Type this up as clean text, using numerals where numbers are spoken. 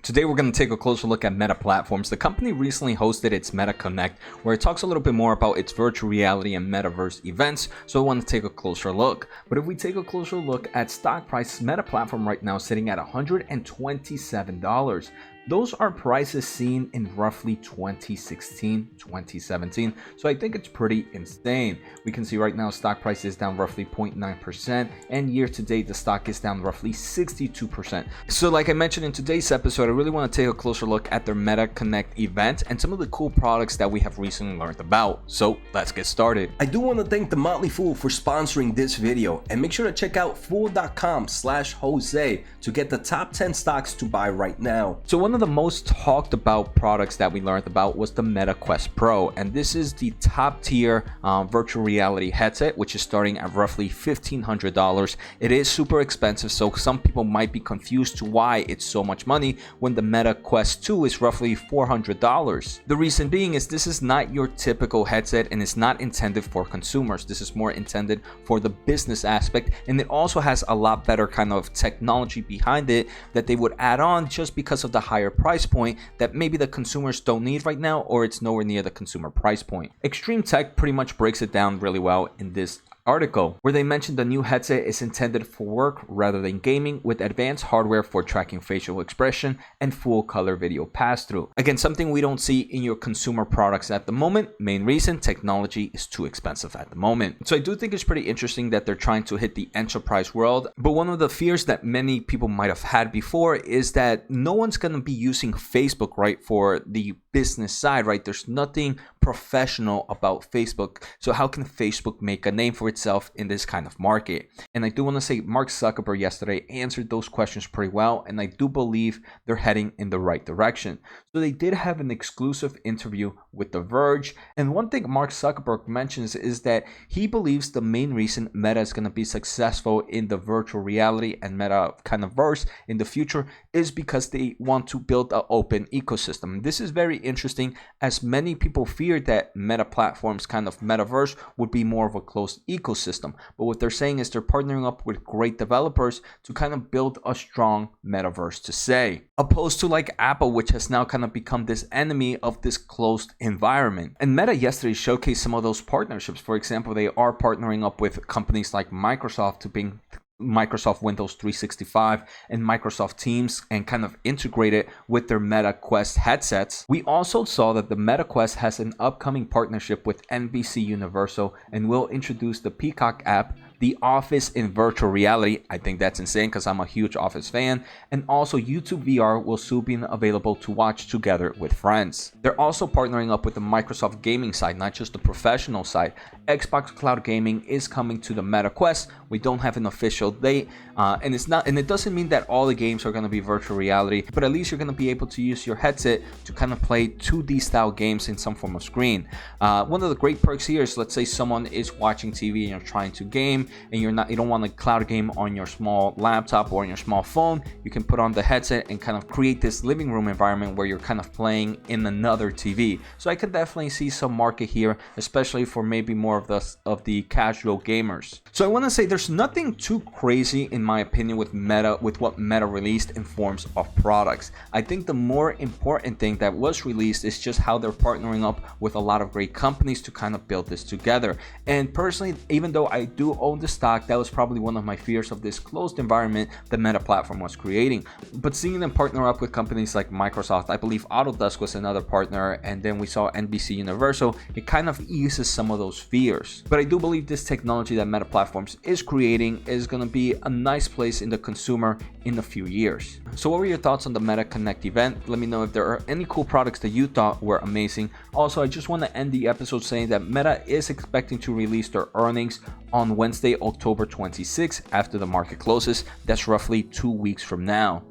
Today we're going to take a closer look at Meta Platforms. The company recently hosted its Meta Connect, where it talks a little bit more about its virtual reality and metaverse events, so I want to take a closer look. But if we take a closer look at stock price, Meta Platform right now is sitting at $127. Those are prices seen in roughly 2016, 2017. So I think it's pretty insane. We can see right now stock price is down roughly 0.9%, and year to date the stock is down roughly 62%. So like I mentioned in today's episode, I really want to take a closer look at their Meta Connect event and some of the cool products that we have recently learned about. So let's get started. I do want to thank The Motley Fool for sponsoring this video, and make sure to check out fool.com/Jose to get the top 10 stocks to buy right now. So one of the most talked about products that we learned about was the Meta Quest Pro, and this is the top tier virtual reality headset, which is starting at roughly $1,500. It is super expensive, so some people might be confused to why it's so much money when the Meta Quest 2 is roughly $400. The reason being is this is not your typical headset, and it's not intended for consumers. This is more intended for the business aspect, and it also has a lot better kind of technology behind it that they would add on just because of the higher price point that maybe the consumers don't need right now, or it's nowhere near the consumer price point. Extreme Tech pretty much breaks it down really well in this article, where they mentioned the new headset is intended for work rather than gaming, with advanced hardware for tracking facial expression and full color video pass-through. Again, something we don't see in your consumer products at the moment. Main reason, technology is too expensive at the moment. So I do think it's pretty interesting that they're trying to hit the enterprise world, but one of the fears that many people might have had before is that no one's going to be using Facebook, right, for the business side, right? There's nothing professional about Facebook, so how can Facebook make a name for itself in this kind of market? And I do want to say Mark Zuckerberg yesterday answered those questions pretty well, and I do believe they're heading in the right direction. So they did have an exclusive interview with The Verge, and one thing Mark Zuckerberg mentions is that he believes the main reason Meta is going to be successful in the virtual reality and meta kind of verse in the future is because they want to build an open ecosystem. This is very interesting, as many people feared that Meta Platforms kind of metaverse would be more of a closed ecosystem, but what they're saying is they're partnering up with great developers to kind of build a strong metaverse, to say, opposed to like Apple, which has now kind of become this enemy of this closed environment. And Meta yesterday showcased some of those partnerships. For example, they are partnering up with companies like Microsoft to bring Microsoft Windows 365 and Microsoft Teams and kind of integrate it with their Meta Quest headsets. We also saw that the Meta Quest has an upcoming partnership with NBC Universal and will introduce the Peacock app, The Office in virtual reality. I think that's insane because I'm a huge Office fan. And also YouTube VR will soon be available to watch together with friends. They're also partnering up with the Microsoft gaming side, not just the professional side. Xbox Cloud Gaming is coming to the Meta Quest. We don't have an official date, and it doesn't mean that all the games are going to be virtual reality, but at least you're going to be able to use your headset to kind of play 2D style games in some form of screen. One of the great perks here is, let's say someone is watching TV and you're trying to game, and you don't want to cloud game on your small laptop or on your small phone. You can put on the headset and kind of create this living room environment where you're kind of playing in another TV. So I could definitely see some market here, especially for maybe more of the casual gamers. So I want to say there's nothing too crazy in my opinion with what Meta released in forms of products. I think the more important thing that was released is just how they're partnering up with a lot of great companies to kind of build this together. And personally, even though I do own the stock, that was probably one of my fears of this closed environment the Meta Platform was creating. But seeing them partner up with companies like Microsoft, I believe Autodesk was another partner, and then we saw NBC Universal, it kind of eases some of those fears. But I do believe this technology that Meta Platforms is creating is going to be a nice place in the consumer in a few years. So what were your thoughts on the Meta Connect event? Let me know if there are any cool products that you thought were amazing. Also, I just want to end the episode saying that Meta is expecting to release their earnings on Wednesday, October 26th, after the market closes. That's roughly 2 weeks from now.